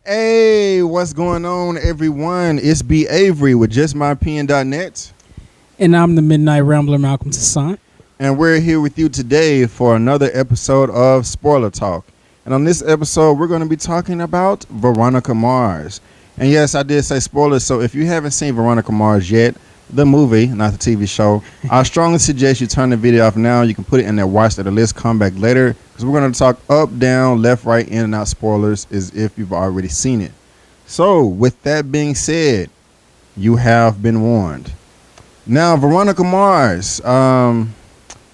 Hey, what's going on, everyone? It's B Avery with JustMyOpinion.net, And I'm the Midnight Rambler, Malcolm Toussaint. and we're here with you today for another episode of Spoiler Talk. And on this episode, we're going to be talking about Veronica Mars. And yes, I did say spoilers, so if you haven't seen Veronica Mars yet, the movie, not the TV show, I strongly suggest you turn the video off now. You can put it in there, watch the list, come back later, because we're going to talk up, down, left, right, in and out spoilers as if you've already seen it. So, with that being said, you have been warned. Now, Veronica Mars,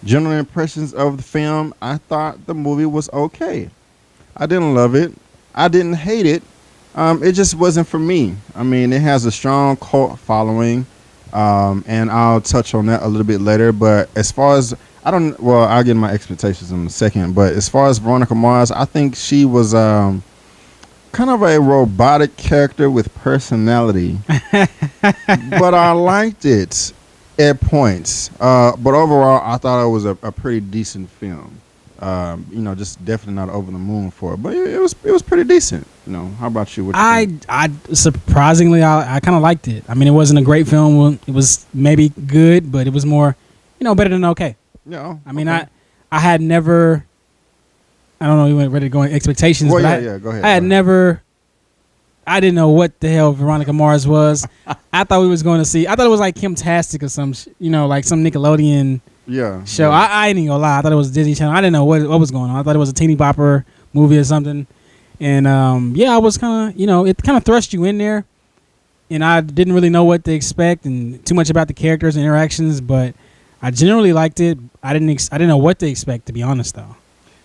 general impressions of the film, I thought the movie was okay. I didn't love it. I didn't hate it. It just wasn't for me. I mean, it has a strong cult following, and I'll touch on that a little bit later. But as far as, I'll get my expectations in a second. But as far as Veronica Mars, I think she was kind of a robotic character with personality. But I liked it at points. But overall, I thought it was a pretty decent film. Just definitely not over the moon for it, but it was pretty decent. How about you? What you think? I surprisingly, I kind of liked it. I mean, it wasn't a great film. It was maybe good, but it was more, better than okay. Yeah. I mean, okay. I had never. I don't know. You went ready to go in expectations. Well, but yeah. Go ahead. I had never. I didn't know what the hell Veronica Mars was. I thought we was going to see. I thought it was like Kim Tastic or some, like some Nickelodeon. Yeah. Show. Yeah. I ain't gonna lie. I thought it was Disney Channel. I didn't know what was going on. I thought it was a teeny bopper movie or something. And I was kind of, it kind of thrust you in there, and I didn't really know what to expect and too much about the characters and interactions. But I generally liked it. I didn't know what to expect, to be honest, though.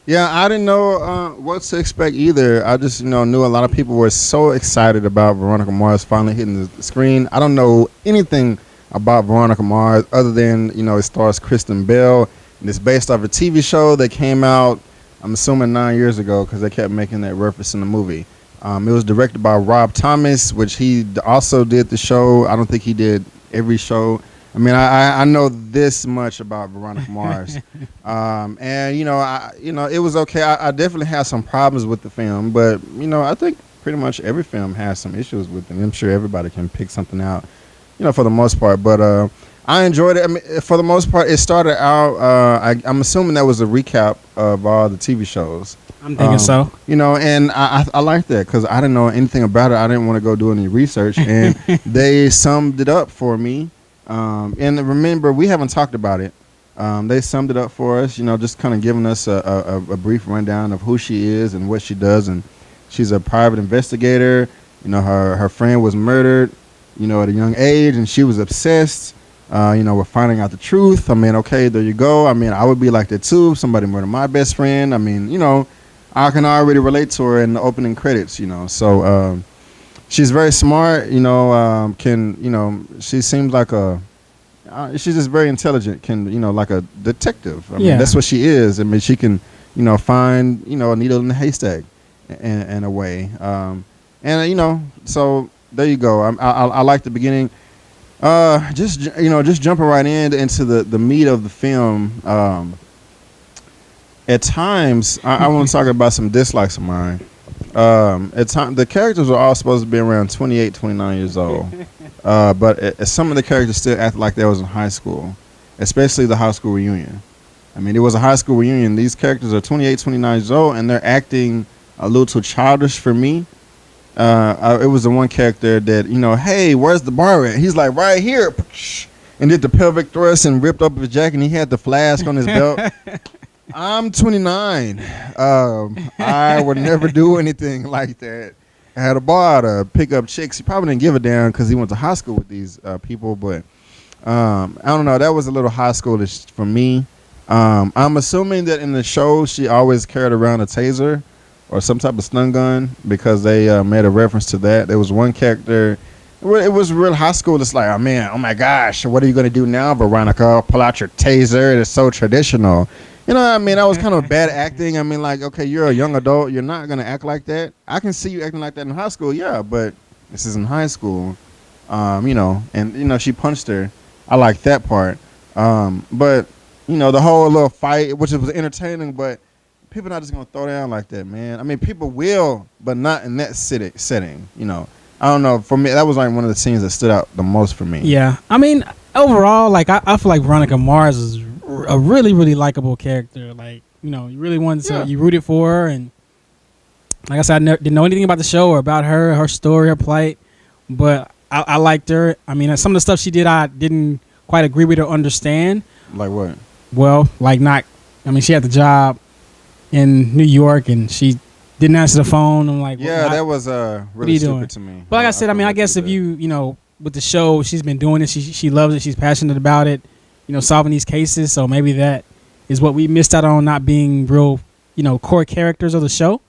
Yeah, I didn't know what to expect either. I just, knew a lot of people were so excited about Veronica Mars finally hitting the screen. I don't know anything about Veronica Mars other than, it stars Kristen Bell, and it's based off a TV show that came out, I'm assuming 9 years ago, because they kept making that reference in the movie. It was directed by Rob Thomas, which he also did the show. I don't think he did every show. I mean, I know this much about Veronica Mars, it was okay. I definitely had some problems with the film, but I think pretty much every film has some issues with it. I'm sure everybody can pick something out, for the most part. But I enjoyed it. I mean, for the most part, it started out. I'm assuming that was a recap of all the TV shows. I'm thinking so. And I like that because I didn't know anything about it. I didn't want to go do any research, and they summed it up for me. And remember, we haven't talked about it. They summed it up for us, just kind of giving us a brief rundown of who she is and what she does. And she's a private investigator. Her friend was murdered, at a young age, and she was obsessed, with finding out the truth. I mean, okay, there you go. I mean, I would be like that too. If somebody murdered my best friend. I mean, I can already relate to her in the opening credits, So, she's very smart, she seems like she's just very intelligent, like a detective. I mean, that's what she is. I mean, she can, find, a needle in the haystack in a way. So there you go. I like the beginning. Just jumping right into the meat of the film. At times, I want to talk about some dislikes of mine. At times, the characters were all supposed to be around 28, 29 years old. But some of the characters still acted like they was in high school, especially the high school reunion. I mean, it was a high school reunion. These characters are 28, 29 years old, and they're acting a little too childish for me. It was the one character that, hey, where's the bar at? He's like, right here. And did the pelvic thrust and ripped up his jacket, and he had the flask on his belt. I'm 29. I would never do anything like that. I had a bar to pick up chicks. He probably didn't give a damn because he went to high school with these people. But I don't know. That was a little high schoolish for me. I'm assuming that in the show she always carried around a taser or some type of stun gun because they made a reference to that. There was one character. It was real high school. It's like, oh, man, oh, my gosh. What are you going to do now, Veronica? Pull out your taser. It is so traditional. You know what I mean? That was kind of bad acting. I mean, like, okay, you're a young adult. You're not going to act like that. I can see you acting like that in high school, yeah, but this is in high school, and, she punched her. I like that part. But, the whole little fight, which was entertaining, but people not just gonna throw down like that, man. I mean, people will, but not in that setting. You know, I don't know. For me, that was like one of the scenes that stood out the most for me. Yeah, I mean, overall, like I feel like Veronica Mars is a really, really likable character. Like, you know, you really wanted to, you rooted for her, and like I said, I didn't know anything about the show or about her story, her plight, but I liked her. I mean, some of the stuff she did, I didn't quite agree with or understand. Like what? Well, like not. I mean, she had the job in New York, and she didn't answer the phone. I'm like, yeah, that was really stupid to me. But like I said, I mean, I guess if you know, with the show, she's been doing it. She loves it. She's passionate about it. You know, solving these cases. So maybe that is what we missed out on, not being real, you know, core characters of the show.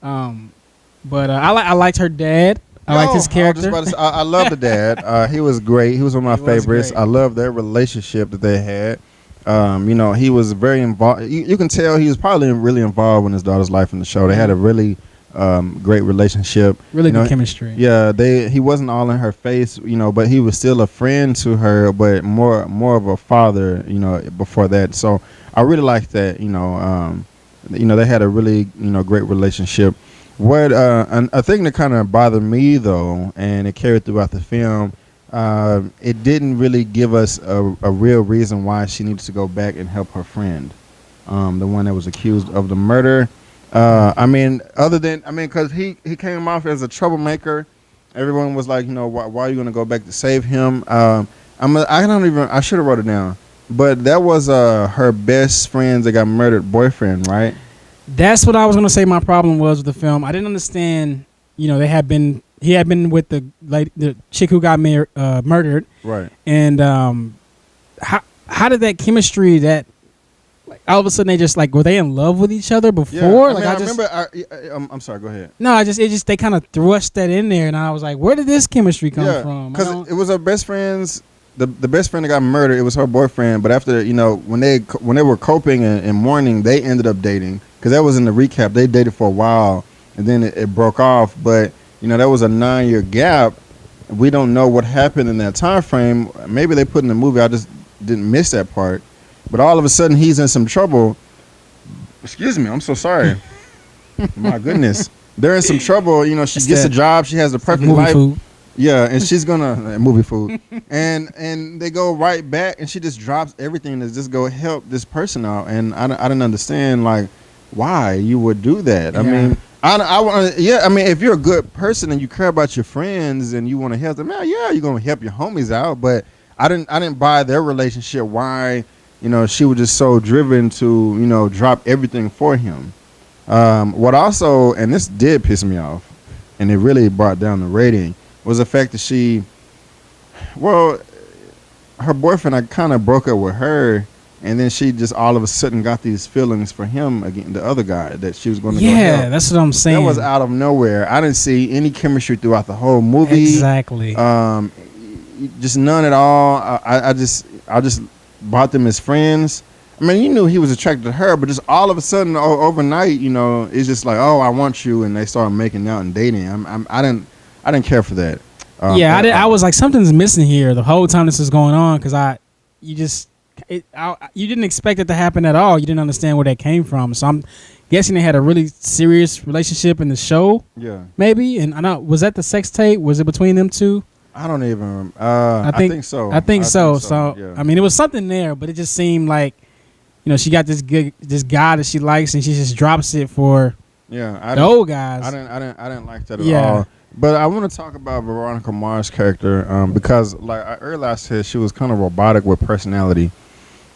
But I liked her dad. I liked his character. I love the dad. He was great. He was one of my favorites. I love their relationship that they had. You know, he was very involved. You can tell he was probably really involved in his daughter's life in the show. They had a really great relationship. Really good chemistry. Yeah, he wasn't all in her face, you know, but he was still a friend to her, but more of a father, you know, before that. So I really liked that, you know, they had a really, you know, great relationship. What a thing that kind of bothered me though, and it carried throughout the film, it didn't really give us a real reason why she needed to go back and help her friend, the one that was accused of the murder. I mean, because he came off as a troublemaker. Everyone was like, you know, why are you going to go back to save him? I should have wrote it down, but that was her best friend's that got murdered boyfriend, right? That's what I was going to say. My problem was with the film. I didn't understand. You know, he had been with the chick who got murdered, right? And how did that chemistry that like all of a sudden they just like were they in love with each other before? Yeah, I remember. I'm sorry. Go ahead. No, they kind of thrust that in there, and I was like, where did this chemistry come from? Because it was her best friend's. The best friend that got murdered, it was her boyfriend. But after, you know, when they were coping and mourning, they ended up dating. Because that was in the recap. They dated for a while, and then it broke off. But, you know, that was a 9-year gap. We don't know what happened in that time frame. Maybe they put in the movie. I just didn't miss that part. But all of a sudden, he's in some trouble. Excuse me. I'm so sorry. My goodness. They're in some trouble. You know, she gets a job. She has the perfect life. Food. Yeah, and she's gonna movie food, and they go right back, and she just drops everything to just go help this person out, and I didn't understand like why you would do that. Yeah. I mean, I want I mean, if you're a good person and you care about your friends and you want to help them out, yeah, you're gonna help your homies out. But I didn't buy their relationship. Why, you know, she was just so driven to, you know, drop everything for him. What also, and this did piss me off, and it really brought down the rating, was the fact that her boyfriend, I kind of broke up with her, and then she just all of a sudden got these feelings for him again, the other guy that she was going to go help. Yeah, that's what I'm saying. That was out of nowhere. I didn't see any chemistry throughout the whole movie. Exactly. Just none at all. I just bought them as friends. I mean, you knew he was attracted to her, but just all of a sudden, overnight, you know, it's just like, oh, I want you, and they started making out and dating. I didn't care for that. I was like, something's missing here the whole time this was going on, because you didn't expect it to happen at all. You didn't understand where that came from. So I'm guessing they had a really serious relationship in the show. Yeah, maybe. And I know, was that the sex tape? Was it between them two? I don't even remember. I think so. I think so. Yeah. I mean, it was something there, but it just seemed like, you know, she got this guy that she likes, and she just drops it for the old guys. I didn't like that at all. But I want to talk about Veronica Mars' character because, like earlier I said, she was kind of robotic with personality.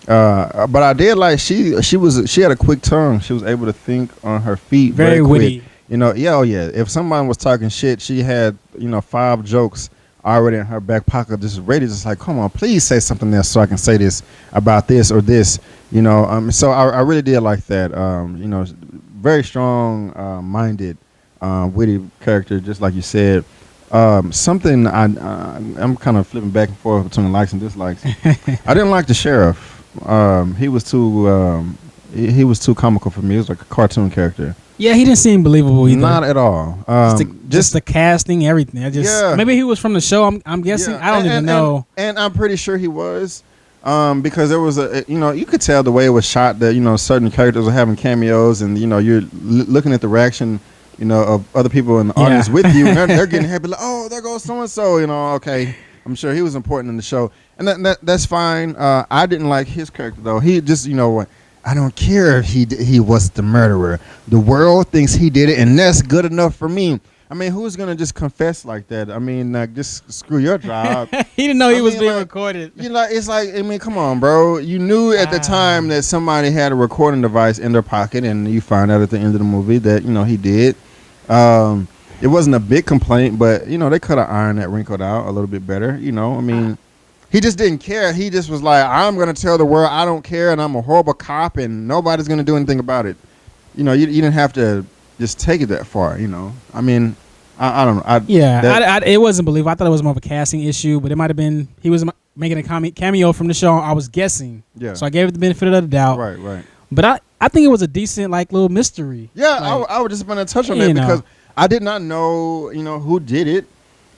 But I did like she had a quick tongue. She was able to think on her feet very witty. Quick. You know, if someone was talking shit, she had, you know, 5 jokes already in her back pocket, just ready, just like, come on, please say something else so I can say this about this or this. You know, so I really did like that. You know, very strong minded. Witty character, just like you said. Something I'm kind of flipping back and forth between likes and dislikes. I didn't like the sheriff. He was too comical for me. He was like a cartoon character. Yeah, he didn't seem believable either. Not at all. Just the casting, everything. Maybe he was from the show. I'm guessing. I don't even know. And I'm pretty sure he was. Because there was you could tell the way it was shot that certain characters were having cameos, and you're looking at the reaction, of other people in the audience with you, and they're getting happy, like, oh, there goes so and so, okay. I'm sure he was important in the show, and that's fine. I didn't like his character though. He just, what. I don't care if he was the murderer. The world thinks he did it, and that's good enough for me. I mean, who's gonna just confess like that? I mean, just screw your job. He didn't know he was being recorded. It's like, I mean, come on, bro. You knew at the time that somebody had a recording device in their pocket, and you find out at the end of the movie that he did. It wasn't a big complaint, but they could have ironed that wrinkled out a little bit better. I mean. He just didn't care. He just was like, I'm going to tell the world I don't care, and I'm a horrible cop, and nobody's going to do anything about it. You didn't have to just take it that far, I mean, I don't know. It wasn't believable. I thought it was more of a casting issue, but it might have been he was making a cameo from the show. I was guessing. Yeah. So I gave it the benefit of the doubt. Right. But I think it was a decent, little mystery. Yeah, I was just going to touch on that because I did not know, who did it.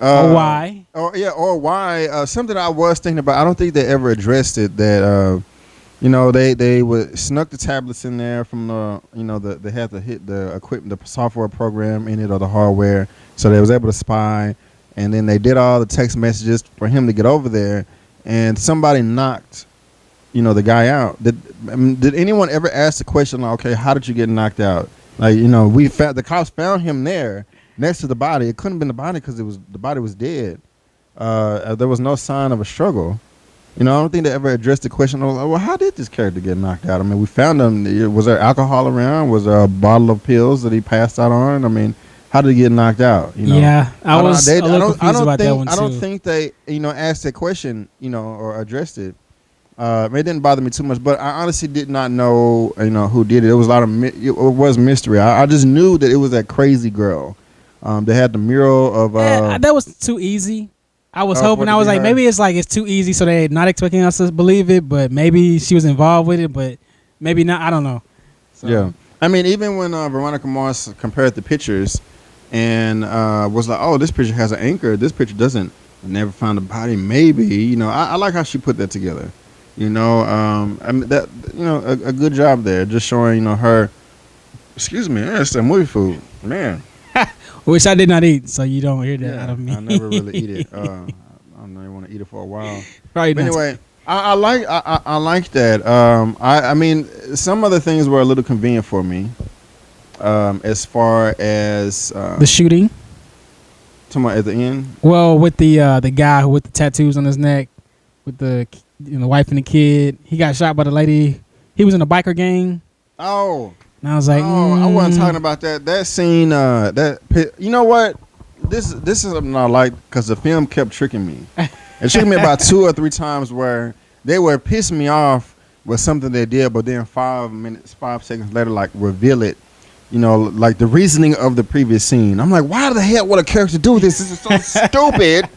Or why? Or why? Something I was thinking about. I don't think they ever addressed it. That they would snuck the tablets in there from they had to hit the equipment, the software program in it or the hardware, so they was able to spy. And then they did all the text messages for him to get over there, and somebody knocked, the guy out. Did anyone ever ask the question, like, okay, how did you get knocked out? Like, the cops found him there. Next to the body. It couldn't have been the body because the body was dead. There was no sign of a struggle. I don't think they ever addressed the question of, well, how did this character get knocked out? I mean, we found him. Was there alcohol around? Was there a bottle of pills that he passed out on? I mean, how did he get knocked out? Yeah, I was a little confused about that one too. I don't think they, asked that question, or addressed it. It didn't bother me too much, but I honestly did not know, who did it. It was a lot of, it was mystery. I just knew that it was that crazy girl. They had the mural of that was too easy. I was hoping. I was like, maybe it's too easy, so they're not expecting us to believe it. But maybe she was involved with it, but maybe not. I don't know. So. Yeah, I mean, even when Veronica Mars compared the pictures and was like, oh, this picture has an anchor, this picture doesn't. I never found a body. Maybe I like how she put that together. I mean that a good job there, just showing her. Excuse me, that's the movie food, man. Which I did not eat, so you don't hear that out of me. I never really eat it. I don't really want to eat it for a while. Right. But anyway, I like that. I mean, some other things were a little convenient for me. As far as the shooting. Talking about at the end. Well, with the guy with the tattoos on his neck, with the wife and the kid, he got shot by the lady. He was in a biker gang. Oh. And I was like, I wasn't talking about that. That scene, you know what? This is something I like because the film kept tricking me. It tricked me about 2 or 3 times where they were pissing me off with something they did, but then 5 seconds later, like reveal it. Like the reasoning of the previous scene. I'm like, why the hell would a character do this? This is so stupid.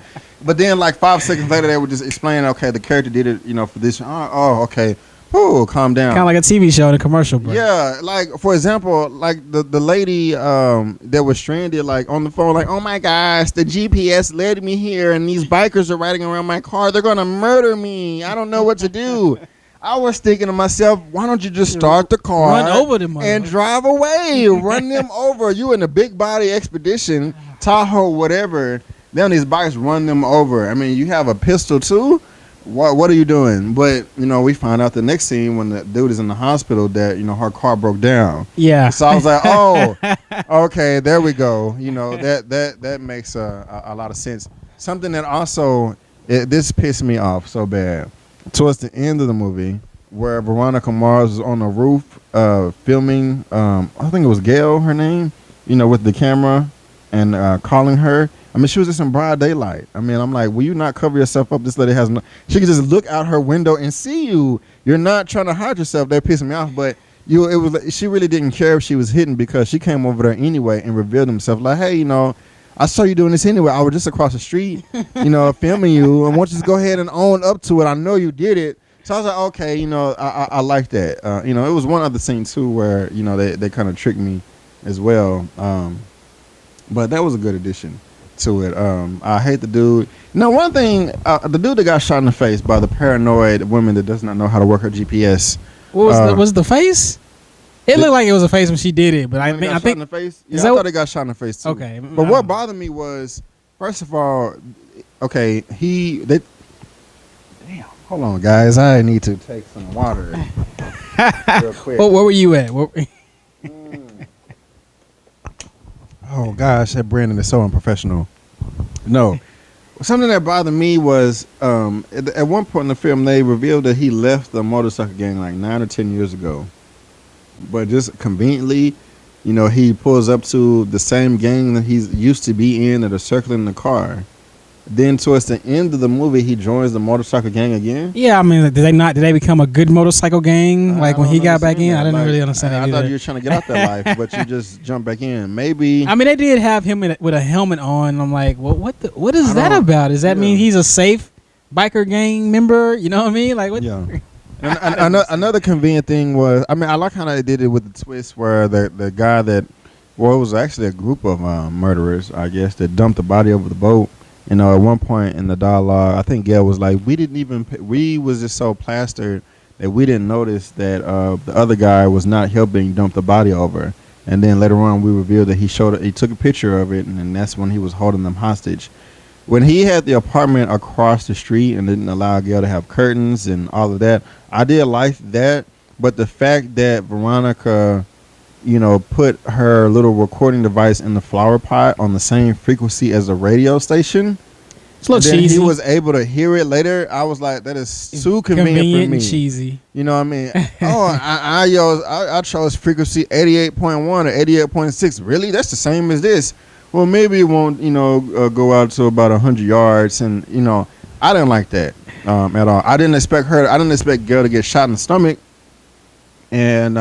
But then, like 5 seconds later, they would just explain, okay, the character did it, for this. Oh, okay. Ooh, calm down. Kind of like a TV show in a commercial break. Yeah, like for example, like the lady that was stranded, like on the phone, like, oh my gosh, the GPS led me here, and these bikers are riding around my car. They're gonna murder me. I don't know what to do. I was thinking to myself, why don't you just start the car, run over them, and drive away, run them over? You in a big body expedition, Tahoe, whatever. Then these bikes run them over. I mean, you have a pistol too. What are you doing? But we find out the next scene when the dude is in the hospital that her car broke down. Yeah. So I was like, oh, okay, there we go. That makes a lot of sense. Something that also this pissed me off so bad. Towards the end of the movie, where Veronica Mars was on the roof filming, I think it was Gail, her name, with the camera and calling her. I mean, she was just in broad daylight. I mean, I'm like, will you not cover yourself up? This lady has no. She can just look out her window and see you. You're not trying to hide yourself. That pissed me off. But she really didn't care if she was hidden because she came over there anyway and revealed herself. Like, hey, I saw you doing this anyway. I was just across the street, filming you. And why don't you just go ahead and own up to it? I know you did it. So I was like, okay, I like that. It was one other scene too where they kind of tricked me as well. But that was a good addition. to it. I hate the dude. Now, one thing, the dude that got shot in the face by the paranoid woman that does not know how to work her GPS. What was the face? It looked like it was a face when she did it, but I think shot in the face. Yeah, I thought he got shot in the face too. Okay, but what bothered me was, first of all, okay, damn, hold on, guys, I need to take some water real quick. Where were you at? Oh gosh, that Brandon is so unprofessional. No, something that bothered me was at one point in the film they revealed that he left the motorcycle gang like 9 or 10 years ago. But just conveniently, he pulls up to the same gang that he's used to be in that are circling the car. Then towards the end of the movie, he joins the motorcycle gang again. Yeah, I mean, did they become a good motorcycle gang? Like when he got back in, I didn't really understand that. I thought you were trying to get out that life, but you just jumped back in. Maybe. I mean, they did have him with a helmet on. And I'm like, well, what is that about? Does that mean he's a safe biker gang member? You know what I mean? Like, what? Yeah. And another convenient thing was, I mean, I like how they did it with the twist where the guy that, well, it was actually a group of murderers, I guess, that dumped the body over the boat. At one point in the dialogue, I think Gail was like, we was just so plastered that we didn't notice that the other guy was not helping dump the body over. And then later on, we revealed that he took a picture of it, and that's when he was holding them hostage. When he had the apartment across the street and didn't allow Gail to have curtains and all of that, I did like that. But the fact that Veronica, put her little recording device in the flower pot on the same frequency as the radio station, it's a little cheesy. He was able to hear it later. I was like, that is too convenient for me. And cheesy. You know what I mean? I chose frequency 88.1 or 88.6. Really? That's the same as this. Well, maybe it won't, go out to about 100 yards. And, I didn't like that at all. I didn't expect Gail to get shot in the stomach. And,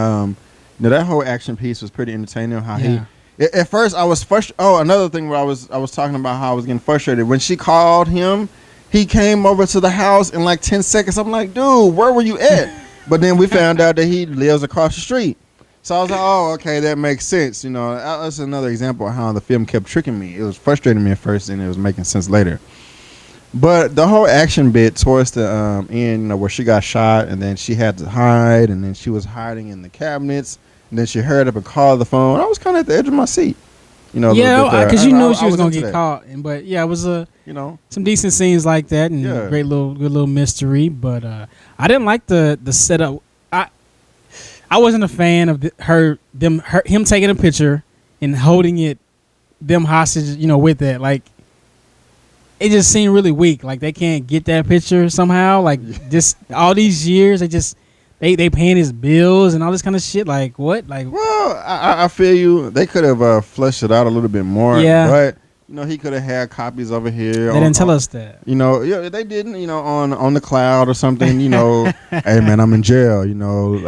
that whole action piece was pretty entertaining. How at first I was frustrated. Oh, another thing where I was talking about how I was getting frustrated. When she called him, he came over to the house in like 10 seconds. I'm like, dude, where were you at? But then we found out that he lives across the street. So I was like, oh, okay, that makes sense. That's another example of how the film kept tricking me. It was frustrating me at first, and it was making sense later. But the whole action bit towards the end, where she got shot, and then she had to hide, and then she was hiding in the cabinets, and then she hurried up and called the phone. I was kind of at the edge of my seat. Because you knew she was gonna get caught. But yeah, it was some decent scenes like that, and good little mystery. But I didn't like the setup. I wasn't a fan of him taking a picture and holding them hostage, with that. Like, it just seemed really weak. Like, they can't get that picture somehow. Like, just all these years, they paying his bills and all this kind of shit. Like, what? Like, well, I feel you. They could have fleshed it out a little bit more. Yeah. But he could have had copies over here. They didn't tell us that. They didn't. On the cloud or something. Hey man, I'm in jail.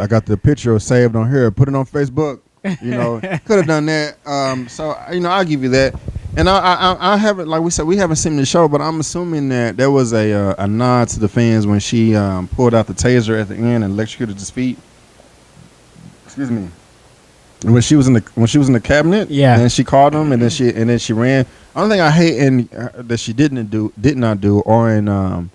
I got the picture saved on here. Put it on Facebook. Could have done that. So I'll give you that. And I haven't, like we said, we haven't seen the show, but I'm assuming that there was a nod to the fans when she pulled out the taser at the end and electrocuted his feet. Excuse me. When she was in the cabinet, and she called him, and then she ran. Only thing I hate that she did not do, or in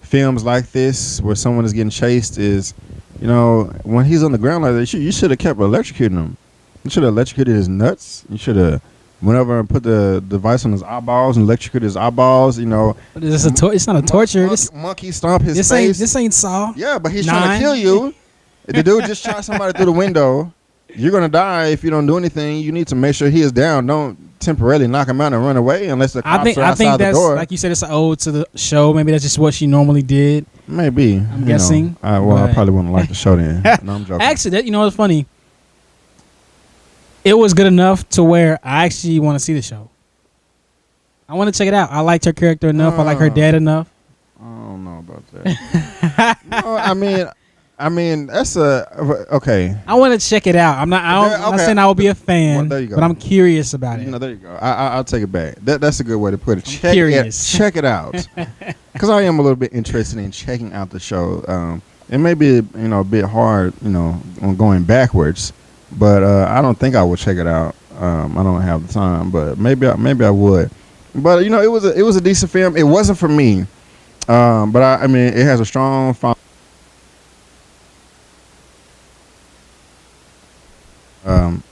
films like this where someone is getting chased, is when he's on the ground like that, you should have kept electrocuting him. You should have electrocuted his nuts. You should have went over and put the device on his eyeballs and electrocuted his eyeballs. But it's not a torture. Monkey stomp his face. This ain't Saw. Yeah, but he's trying to kill you. If the dude just shot somebody through the window, you're gonna die if you don't do anything. You need to make sure he is down. Don't temporarily knock him out and run away unless the cops are outside the door. Like you said, it's an ode to the show. Maybe that's just what she normally did. Maybe. I'm guessing. I probably wouldn't like the show then. No, I'm joking. Actually, it's funny. It was good enough to where I actually want to see the show. I want to check it out. I liked her character enough. I like her dad enough. I don't know about that. No, I mean that's okay. I want to check it out. I'm not saying I will be a fan, there you go. But I'm curious about it. There you go. I'll take it back. That's a good way to put it. Check it out. Because I am a little bit interested in checking out the show. It may be a bit hard on going backwards, but I don't think I would check it out. I don't have the time, but maybe I would. But it was a decent film. It wasn't for me, but I mean, it has a strong.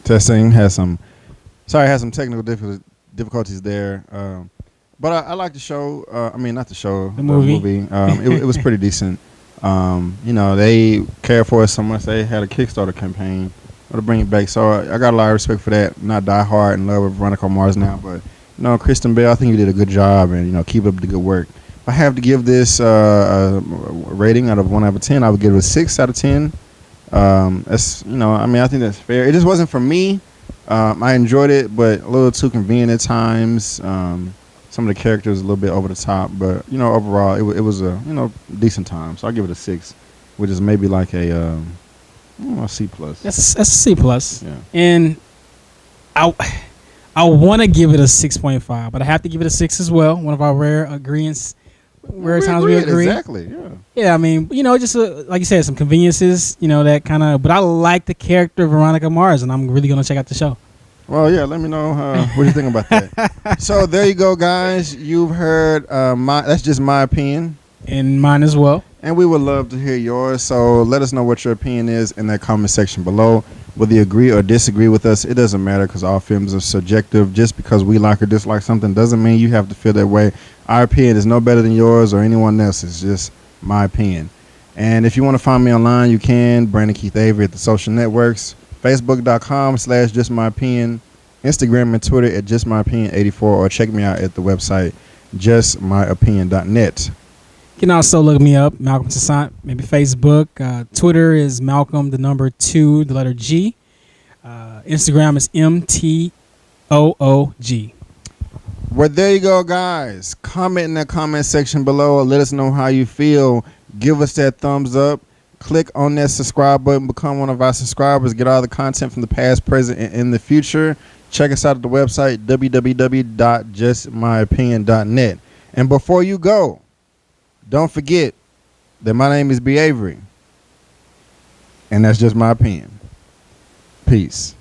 Testing has some. Sorry, had some technical difficulties there. But I like the show. I mean, not the show, The movie. It was pretty decent. They cared for us so much. They had a Kickstarter campaign to bring it back. So I got a lot of respect for that. Not die hard in love with Veronica Mars now, but Kristen Bell, I think you did a good job, and keep up the good work. If I have to give this a rating out of 1 out of 10, I would give it a 6 out of 10. That's I mean, I think that's fair. It just wasn't for me. I enjoyed it, but a little too convenient at times. Some of the characters a little bit over the top, but overall it was a decent time. So I give it a 6, which is maybe like a C plus. That's a C plus. Yeah. And I want to give it a 6.5, but I have to give it a 6 as well. One of our rare times we agree. Exactly. Yeah. Yeah, I mean, just like you said, some conveniences, that kind of. But I like the character of Veronica Mars, and I'm really gonna check out the show. Well, yeah. Let me know what you think about that. So there you go, guys. You've heard that's just my opinion, And mine as well. and we would love to hear yours. So let us know what your opinion is in that comment section below. Whether you agree or disagree with us, it doesn't matter because all films are subjective. Just because we like or dislike something doesn't mean you have to feel that way. Our opinion is no better than yours or anyone else's. Just my opinion. And if you want to find me online, you can. Brandon Keith Avery at the social networks. Facebook.com/justmyopinion. Instagram and Twitter at justmyopinion84. Or check me out at the website justmyopinion.net. You can also look me up, Malcolm Toussaint, maybe Facebook. Twitter is Malcolm, the number 2, the letter G. Instagram is MTOOG. Well, there you go, guys. Comment in that comment section below. Let us know how you feel. Give us that thumbs up. Click on that subscribe button. Become one of our subscribers. Get all the content from the past, present, and in the future. Check us out at the website, www.justmyopinion.net. And before you go, don't forget that my name is B. Avery. And that's just my opinion. Peace.